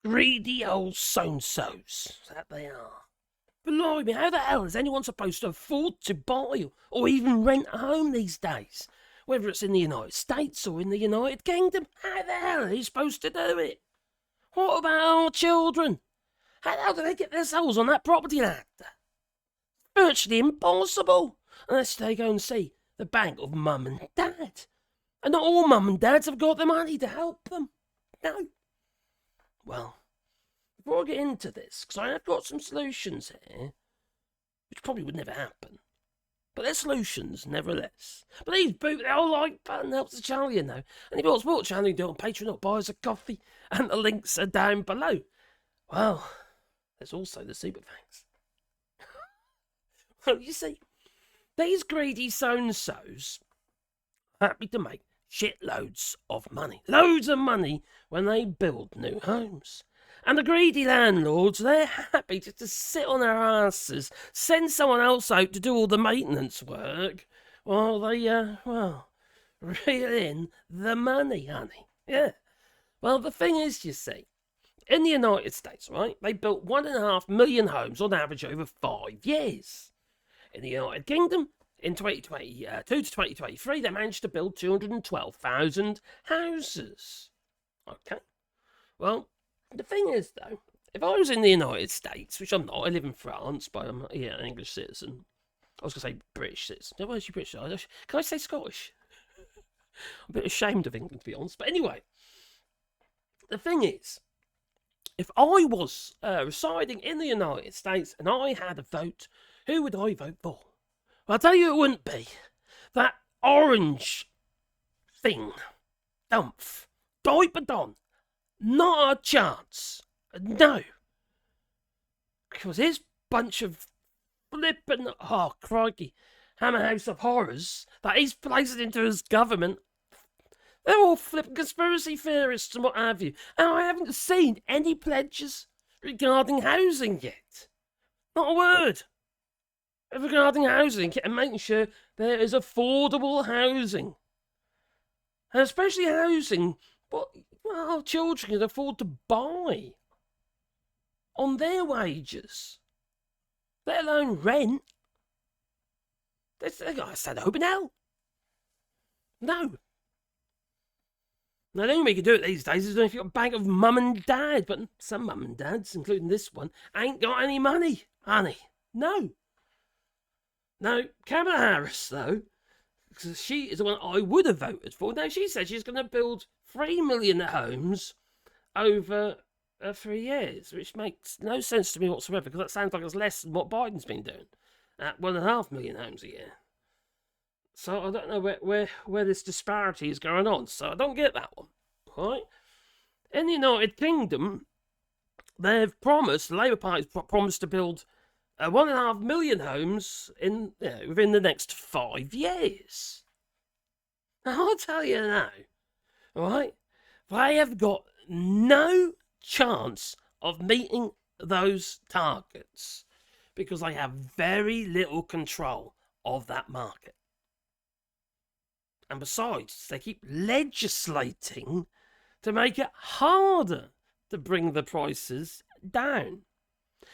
Greedy old so-and-sos, that they are. Blimey, how the hell is anyone supposed to afford to buy or even rent a home these days? Whether it's in the United States or in the United Kingdom, how the hell are you supposed to do it? What about our children? How the hell do they get their souls on that property land? Virtually impossible, unless they go and see the bank of mum and dad. And not all mum and dads have got the money to help them. No. Well, before I get into this, because I have got some solutions here, which probably would never happen, but they're solutions nevertheless. Please boot the whole like button, helps the channel, you know. And if you want to support the channel, you do it on Patreon or buy us a coffee, and the links are down below. Well, there's also the super thanks. Well, you see, these greedy so-and-sos are happy to make shitloads of money. Loads of money when they build new homes. And the greedy landlords, they're happy just to sit on their asses, send someone else out to do all the maintenance work, while they, reel in the money, honey. Yeah. Well, the thing is, you see, in the United States, right, they built 1.5 million homes on average over 5 years. In the United Kingdom, in 2022 to 2023, they managed to build 212,000 houses. Okay. Well, the thing is, though, if I was in the United States, which I'm not, I live in France, but I'm an English citizen. I was going to say British citizen. No, where's you British? Can I say Scottish? I'm a bit ashamed of England, to be honest. But anyway, the thing is, if I was residing in the United States and I had a vote, who would I vote for? Well, I'll tell you it wouldn't be that orange thing. Dumph. Diaper-Don. Not a chance. No. Because his bunch of flippin', oh crikey, Hammer House of Horrors that he's placed into his government, they're all flippin' conspiracy theorists and what have you. And I haven't seen any pledges regarding housing yet. Not a word. Regarding housing and making sure there is affordable housing. And especially housing what our children can afford to buy on their wages, let alone rent. They've got to stand open hell. No. Now, the only way you can do it these days is if you've got a bank of mum and dad, but some mum and dads, including this one, ain't got any money, honey. No. Now, Kamala Harris, though, because she is the one I would have voted for. Now, she said she's going to build 3 million homes over 3 years, which makes no sense to me whatsoever, because that sounds like it's less than what Biden's been doing at 1.5 million homes a year. So I don't know where this disparity is going on. So I don't get that one. Right? In the United Kingdom, they've promised, the Labour Party's promised to build 1.5 million homes within the next 5 years. Now, I'll tell you now, right? They have got no chance of meeting those targets because they have very little control of that market. And besides, they keep legislating to make it harder to bring the prices down.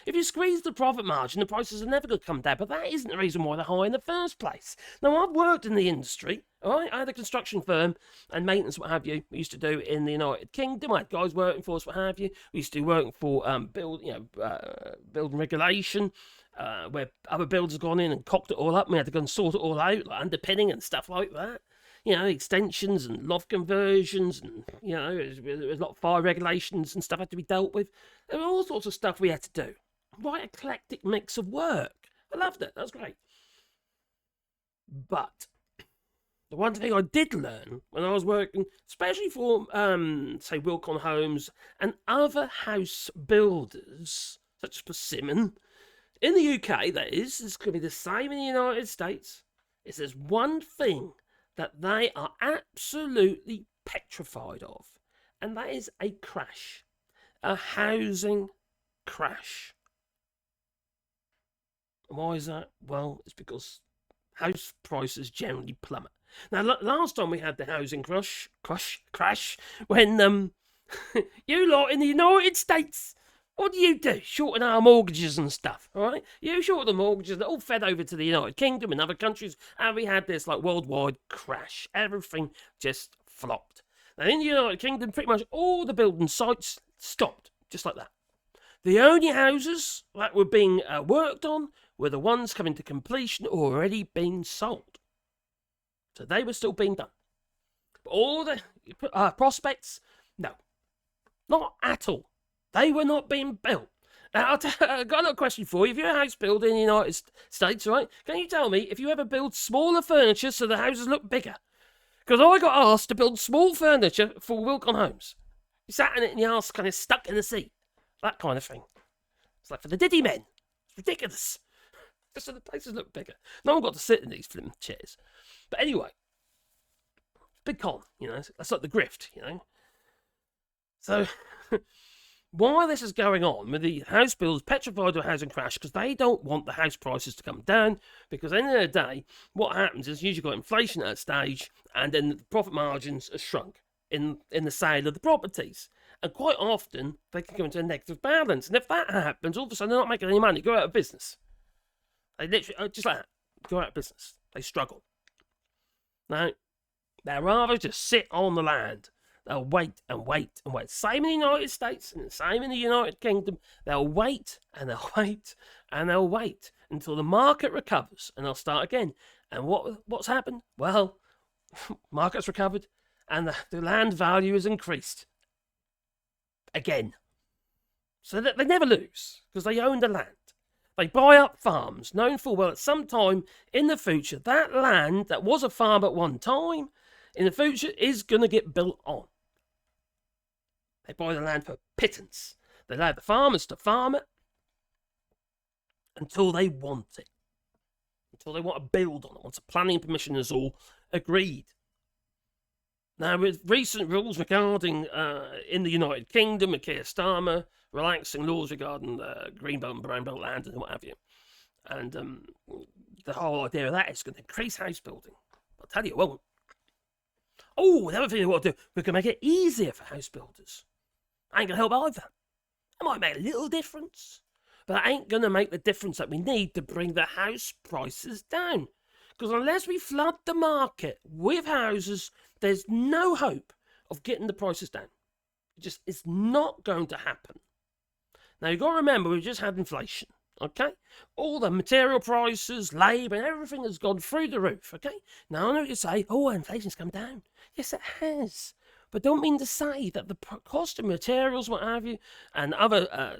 If you squeeze the profit margin, the prices are never going to come down, but that isn't the reason why they're high in the first place. Now, I've worked in the industry, all right? I had a construction firm and maintenance, what have you, we used to do in the United Kingdom. I had guys working for us, what have you. We used to do work for building regulation, where other builders have gone in and cocked it all up, and we had to go and sort it all out, like underpinning and stuff like that. You know, extensions and loft conversions, and, you know, there's a lot of fire regulations and stuff had to be dealt with. There were all sorts of stuff we had to do. Right eclectic mix of work. I loved it. That was great. But the one thing I did learn when I was working, especially for, say, Wilcon Homes and other house builders, such as Persimmon, in the UK, that is, this could be the same in the United States, is there's one thing that they are absolutely petrified of, and that is a crash. A housing crash. Why is that? Well, it's because house prices generally plummet. Now, last time we had the housing crash, when You lot in the United States, what do? Shorten our mortgages and stuff, all right? You shorten the mortgages, they're all fed over to the United Kingdom and other countries, and we had this like worldwide crash. Everything just flopped. Now, in the United Kingdom, pretty much all the building sites stopped, just like that. The only houses that were being worked on were the ones coming to completion already being sold. So they were still being done. But all the prospects, no. Not at all. They were not being built. Now, I've got another question for you. If you're a house builder in the United States, right, can you tell me if you ever build smaller furniture so the houses look bigger? Because I got asked to build small furniture for Wilcon Homes. You sat in it and your ass kind of stuck in the seat. That kind of thing. It's like for the Diddy men. It's ridiculous. Just so the places look bigger. No one got to sit in these flim chairs. But anyway, big con, that's like the grift, So, while this is going on, with the house builders petrified of a housing crash because they don't want the house prices to come down, because at the end of the day, what happens is usually got inflation at that stage, and then the profit margins are shrunk in the sale of the properties. And quite often, they can go into a negative balance. And if that happens, all of a sudden they're not making any money, go out of business. They literally, just like that, go out of business. They struggle. Now, they'd rather just sit on the land. They'll wait and wait and wait. Same in the United States and the same in the United Kingdom. They'll wait and they'll wait and they'll wait until the market recovers and they'll start again. And what's happened? Well, market's recovered and the land value has increased again. So that they never lose because they own the land. They buy up farms, known full well at some time in the future, that land that was a farm at one time, in the future, is going to get built on. They buy the land for pittance. They allow the farmers to farm it until they want it. Until they want to build on it, once the planning permission is all agreed. Now, with recent rules regarding, in the United Kingdom, Keir Starmer, relaxing laws regarding green belt and brown belt land and what have you. And the whole idea of that is going to increase house building. I'll tell you it won't. Oh, the other thing we want to do, we're going to make it easier for house builders. Ain't going to help either. It might make a little difference, but that ain't going to make the difference that we need to bring the house prices down. Because unless we flood the market with houses, there's no hope of getting the prices down. It's not going to happen. Now, you've got to remember, we've just had inflation, okay? All the material prices, labour, and everything has gone through the roof, okay? Now, I know you say, oh, inflation's come down. Yes, it has. But don't mean to say that the cost of materials, what have you, and other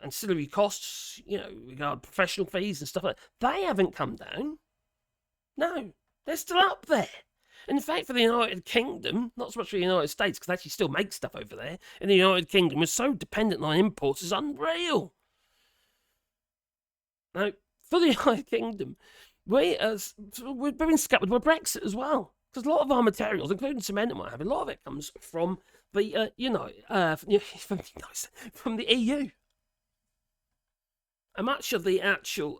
ancillary costs, regard professional fees and stuff like that, they haven't come down. No, they're still up there. In fact, for the United Kingdom, not so much for the United States, because they actually still make stuff over there, in the United Kingdom, we're so dependent on imports, it's unreal. Now, for the United Kingdom, we've been scuppered with Brexit as well. Because a lot of our materials, including cement and what have you, a lot of it comes from the, from the EU. And much of the actual,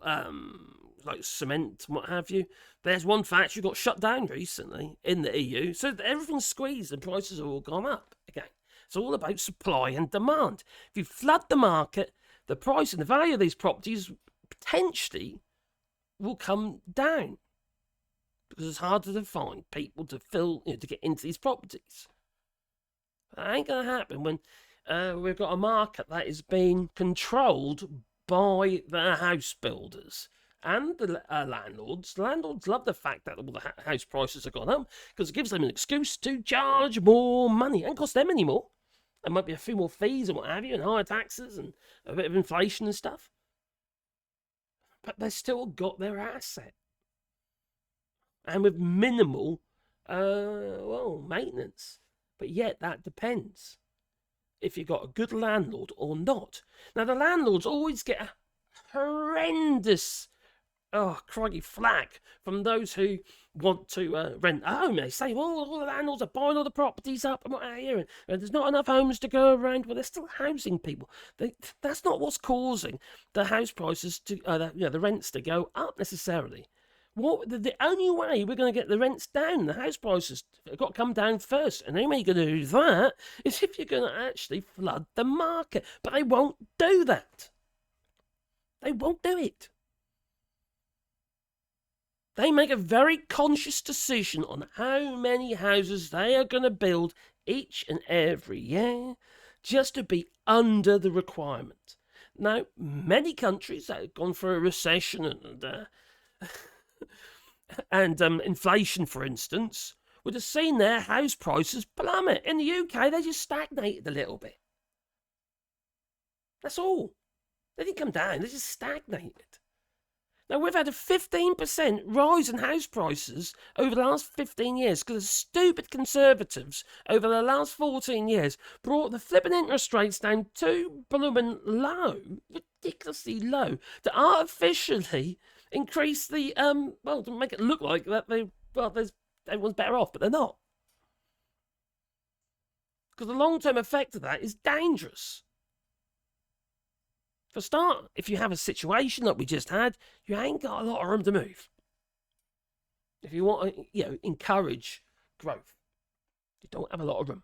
like cement and what have you, there's one factory got shut down recently in the EU. So everything's squeezed and prices have all gone up again. It's all about supply and demand. If you flood the market, the price and the value of these properties potentially will come down. Because it's harder to find people to to get into these properties. That ain't going to happen when we've got a market that is being controlled by the house builders and the landlords. The landlords love the fact that all the house prices have gone up because it gives them an excuse to charge more money. It doesn't cost them any more. There might be a few more fees and what have you, and higher taxes and a bit of inflation and stuff. But they've still got their asset. And with minimal, maintenance. But yet, that depends if you've got a good landlord or not. Now, the landlords always get a horrendous, flack from those who want to rent a home. They say, well, all the landlords are buying all the properties up and what have you, and there's not enough homes to go around. Well, they're still housing people. That's not what's causing the house prices to, the rents to go up necessarily. The only way we're going to get the rents down, the house prices have got to come down first. And the only way you're going to do that is if you're going to actually flood the market. But they won't do that. They won't do it. They make a very conscious decision on how many houses they are going to build each and every year just to be under the requirement. Now, many countries that have gone through a recession and inflation, for instance, would have seen their house prices plummet. In the UK, they just stagnated a little bit. That's all. They didn't come down, they just stagnated. Now, we've had a 15% rise in house prices over the last 15 years because the stupid Conservatives over the last 14 years brought the flipping interest rates down too blooming low, ridiculously low, to artificially increase the, to make it look like that everyone's better off, but they're not. Because the long-term effect of that is dangerous. For a start, if you have a situation like we just had, you ain't got a lot of room to move. If you want to, encourage growth, you don't have a lot of room.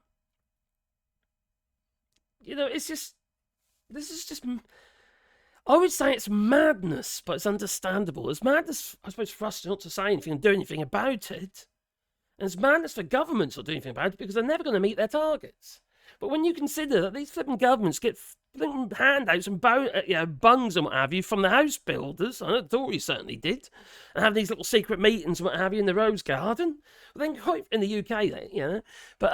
This is just, I would say it's madness, but it's understandable. It's madness, I suppose, for us not to say anything and do anything about it. And it's madness for governments not to do anything about it because they're never going to meet their targets. But when you consider that these flipping governments get handouts and bungs and what have you from the house builders, I know the Tories certainly did, and have these little secret meetings and what have you in the Rose Garden, well, then quite in the UK, but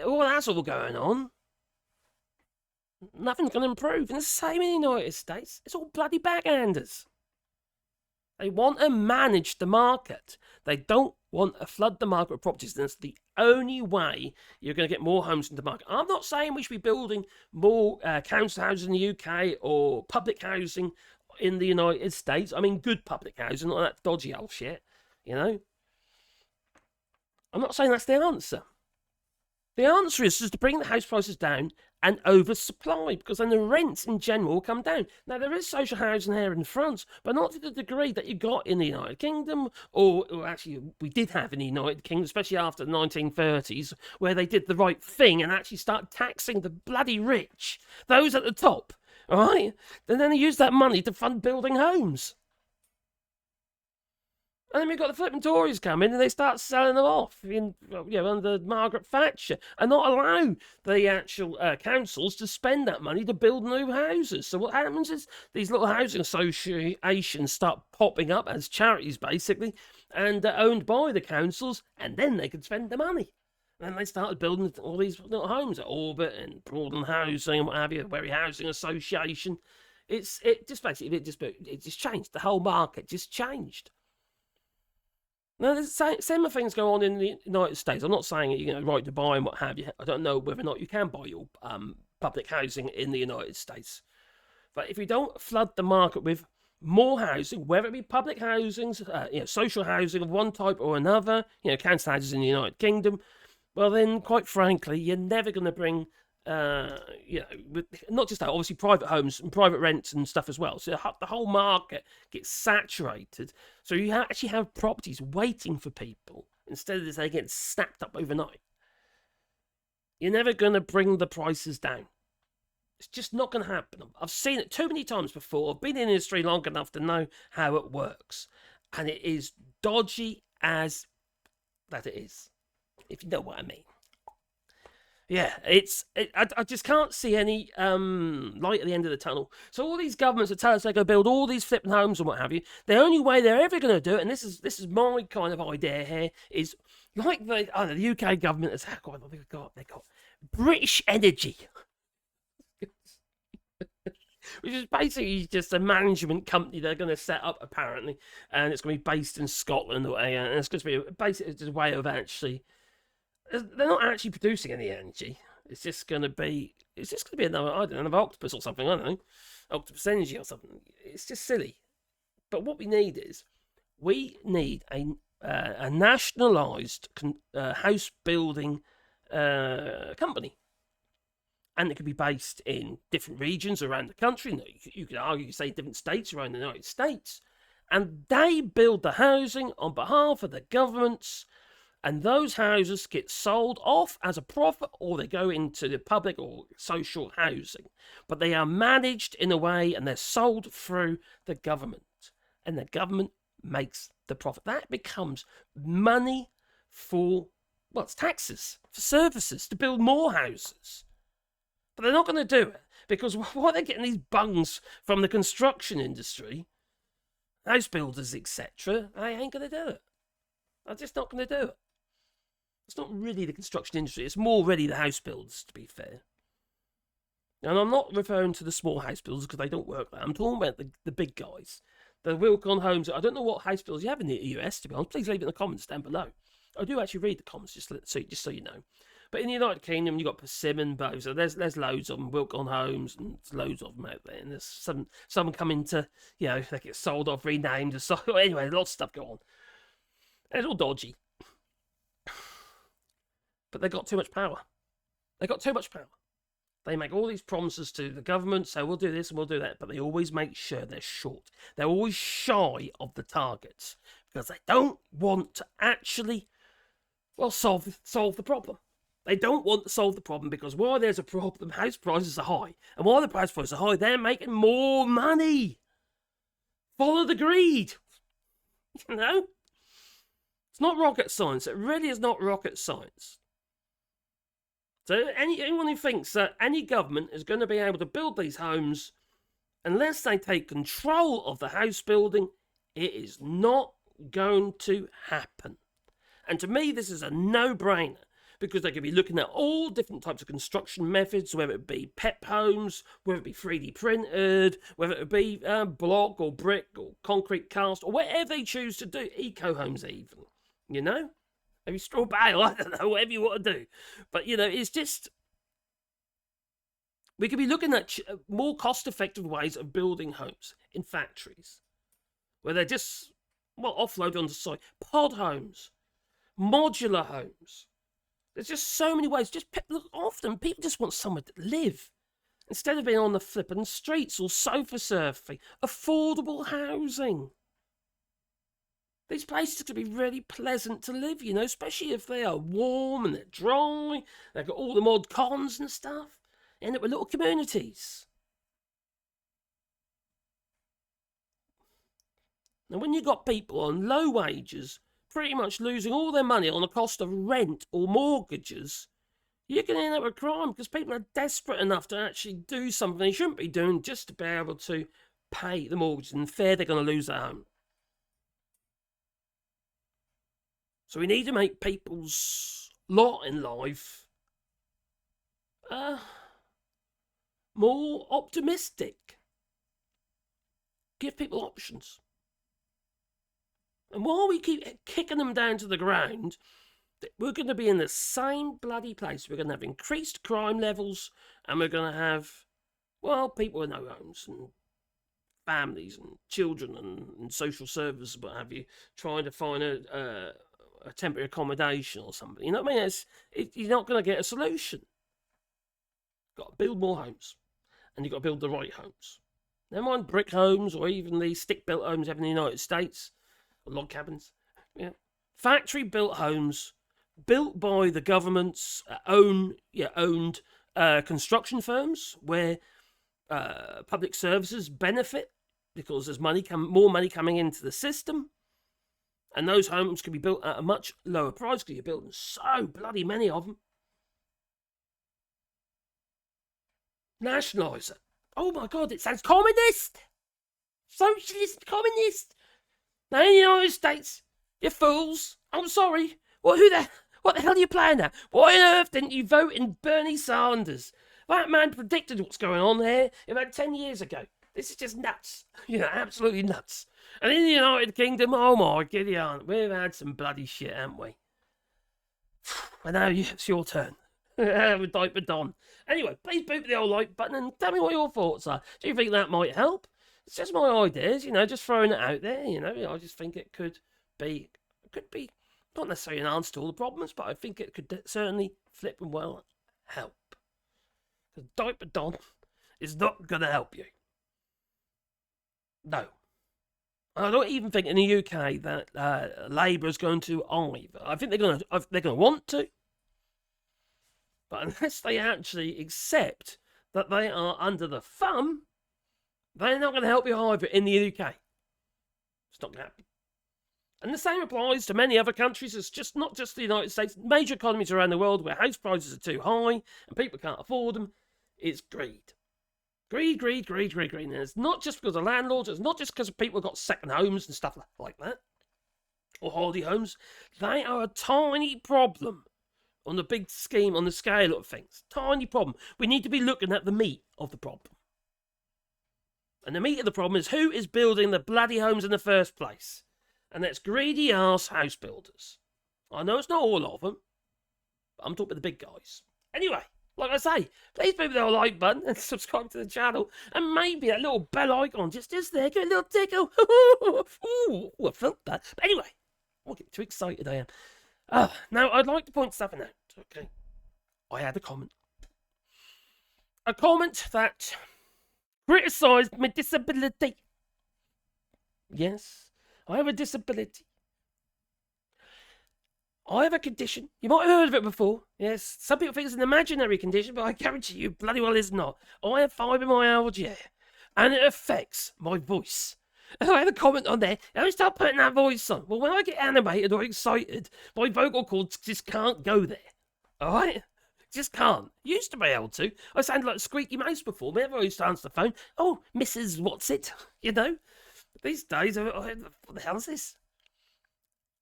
all that's all going on. Nothing's going to improve. And the same in the United States. It's all bloody backhanders. They want to manage the market. They don't want to flood the market with properties. And that's the only way you're going to get more homes into the market. I'm not saying we should be building more council houses in the UK or public housing in the United States. I mean, good public housing, not that dodgy old shit, I'm not saying that's the answer. The answer is just to bring the house prices down and oversupply, because then the rents in general will come down. Now, there is social housing here in France, but not to the degree that you got in the United Kingdom, or actually we did have in the United Kingdom, especially after the 1930s, where they did the right thing and actually start taxing the bloody rich, those at the top, all right? And then they used that money to fund building homes. And then we've got the flipping Tories come in and they start selling them off under Margaret Thatcher and not allow the actual councils to spend that money to build new houses. So what happens is these little housing associations start popping up as charities, basically, and owned by the councils, and then they can spend the money. And they started building all these little homes at Orbit and Broadland Housing and what have you, Bury Housing Association. It just changed. The whole market just changed. Now, there's similar things go on in the United States. I'm not saying right to buy and what have you. I don't know whether or not you can buy your public housing in the United States. But if you don't flood the market with more housing, whether it be public housings, social housing of one type or another, council houses in the United Kingdom, well then, quite frankly, you're never going to bring not just that, obviously private homes and private rents and stuff as well. So the whole market gets saturated. So you actually have properties waiting for people instead of they get snapped up overnight. You're never going to bring the prices down. It's just not going to happen. I've seen it too many times before. I've been in the industry long enough to know how it works. And it is dodgy as that it is, if you know what I mean. Yeah, I just can't see any light at the end of the tunnel. So all these governments that tell us they're going to build all these flipping homes and what have you, the only way they're ever going to do it, and this is my kind of idea here, is like the UK government has they got British Energy, which is basically just a management company they're going to set up apparently, and it's going to be based in Scotland, and it's going to be basically just a way of actually. They're not actually producing any energy. It's just going to be another octopus or something. I don't know, octopus energy or something. It's just silly. But what we need is a nationalized house building company, and it could be based in different regions around the country. You could argue, say, different states around the United States. And they build the housing on behalf of the governments, and those houses get sold off as a profit, or they go into the public or social housing. But they are managed in a way, and they're sold through the government. And the government makes the profit. That becomes money for, well, it's taxes, for services, to build more houses. But they're not going to do it, because why are they getting these bungs from the construction industry, house builders, etc.? They ain't going to do it. They're just not going to do it. It's not really the construction industry. It's more really the house builders, to be fair. And I'm not referring to the small house builders because they don't work there. I'm talking about the big guys. The Wilcon Homes. I don't know what house builders you have in the US, to be honest. Please leave it in the comments down below. I do actually read the comments, just so you know. But in the United Kingdom, you've got Persimmon, Bow. So there's loads of them. Wilcon Homes, and there's loads of them out there. And there's some coming to, they get sold off, renamed. And so, anyway, lots of stuff go on. It's all dodgy. But they've got too much power. They've got too much power. They make all these promises to the government, so we'll do this and we'll do that, but they always make sure they're short. They're always shy of the targets because they don't want to actually, solve the problem. They don't want to solve the problem because while there's a problem, house prices are high. And while the house prices are high, they're making more money. Follow the greed. It's not rocket science. It really is not rocket science. So anyone who thinks that any government is going to be able to build these homes, unless they take control of the house building, it is not going to happen. And to me, this is a no-brainer, because they could be looking at all different types of construction methods, whether it be PEP homes, whether it be 3D printed, whether it be block or brick or concrete cast, or whatever they choose to do, eco homes even, Maybe straw bale, I don't know, whatever you want to do. But, it's just, we could be looking at more cost-effective ways of building homes in factories, where they're just, offloaded onto site. Pod homes, modular homes. There's just so many ways. Often people just want somewhere to live, instead of being on the flippin' streets or sofa surfing. Affordable housing. These places could be really pleasant to live, especially if they are warm and they're dry. They've got all the mod cons and stuff. End up with little communities. Now, when you've got people on low wages pretty much losing all their money on the cost of rent or mortgages, you're going to end up with crime because people are desperate enough to actually do something they shouldn't be doing just to be able to pay the mortgage, and fear they're going to lose their home. So we need to make people's lot in life more optimistic. Give people options. And while we keep kicking them down to the ground, we're going to be in the same bloody place. We're going to have increased crime levels, and we're going to have, people with no homes and families and children and social services, what have you, trying to find a temporary accommodation or something. You know what I mean? You're not going to get a solution. You've got to build more homes, and you've got to build the right homes. Never mind brick homes or even the stick-built homes you have in the United States, or log cabins. Yeah. Factory-built homes built by the government's owned construction firms, where public services benefit because there's more money coming into the system. And those homes can be built at a much lower price because you're building so bloody many of them. Nationalise it. Oh my God, it sounds communist! Socialist, communist! Now in the United States, you fools, I'm sorry. What the hell are you playing at? Why on earth didn't you vote in Bernie Sanders? That man predicted what's going on here about 10 years ago. This is just nuts. Absolutely nuts. And in the United Kingdom, oh my Gideon, we've had some bloody shit, haven't we? And now it's your turn. With Diaper Don. Anyway, please boot the old like button and tell me what your thoughts are. Do you think that might help? It's just my ideas, just throwing it out there, I just think it could be not necessarily an answer to all the problems, but I think it could certainly flip and help. Because Diaper Don is not going to help you. No. I don't even think in the UK that Labour is going to either. I think they're going to want to, but unless they actually accept that they are under the thumb, they're not going to help you either in the UK. It's not going to happen. And the same applies to many other countries. It's just not just the United States. Major economies around the world where house prices are too high and people can't afford them. It's greed. Greed. And it's not just because of landlords. It's not just because people have got second homes and stuff like that. Or holiday homes. They are a tiny problem on the big scheme, on the scale of things. Tiny problem. We need to be looking at the meat of the problem. And the meat of the problem is who is building the bloody homes in the first place. And that's greedy ass house builders. I know it's not all of them, but I'm talking about the big guys. Anyway, like I say, please put the like button and subscribe to the channel. And maybe that little bell icon just there, give it a little tickle. Ooh, I felt that. But anyway, I won't get too excited, I am. Now, I'd like to point something out. Okay, I had a comment. A comment that criticised my disability. Yes. I have a disability. I have a condition. You might have heard of it before. Yes, some people think it's an imaginary condition, but I guarantee you bloody well it's not. I have fibromyalgia, and it affects my voice. And I had a comment on there. Don't start putting that voice on. Well, when I get animated or excited, my vocal cords just can't go there. Alright? Just can't. Used to be able to. I sounded like a squeaky mouse before. Whenever I used to answer the phone, oh, Mrs. What's it? You know? These days, what the hell is this?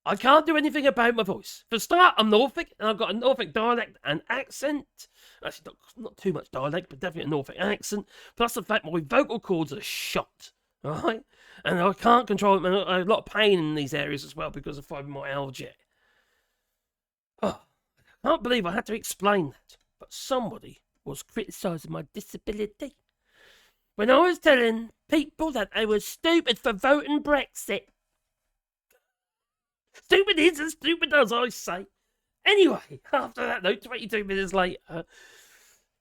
I can't do anything about my voice. For a start, I'm Norfolk, and I've got a Norfolk dialect and accent. Actually, not too much dialect, but definitely a Norfolk accent. Plus the fact my vocal cords are shot, alright? And I can't control it. I have a lot of pain in these areas as well because of fibromyalgia. Oh, I can't believe I had to explain that. But somebody was criticising my disability when I was telling people that they were stupid for voting Brexit. Stupid is and stupid does, I say. Anyway, after that note, 22 minutes later,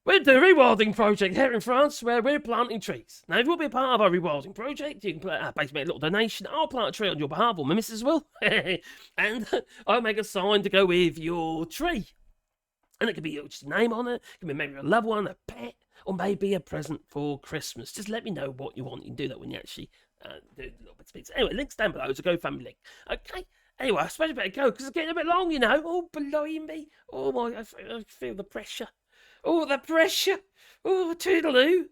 we're doing a rewilding project here in France where we're planting trees. Now, if you want to be a part of our rewilding project, you can basically make a little donation. I'll plant a tree on your behalf, or my missus will. And I'll make a sign to go with your tree. And it could be just a name on it. It could be maybe a loved one, a pet, or maybe a present for Christmas. Just let me know what you want. You can do that when you actually do a little bit of speech. Anyway, links down below. It's a GoFundMe link. Okay. Anyway, I suppose I better go because it's getting a bit long, you know. Oh, blimey. Oh, my, I feel the pressure. Oh, the pressure. Oh, toodaloo.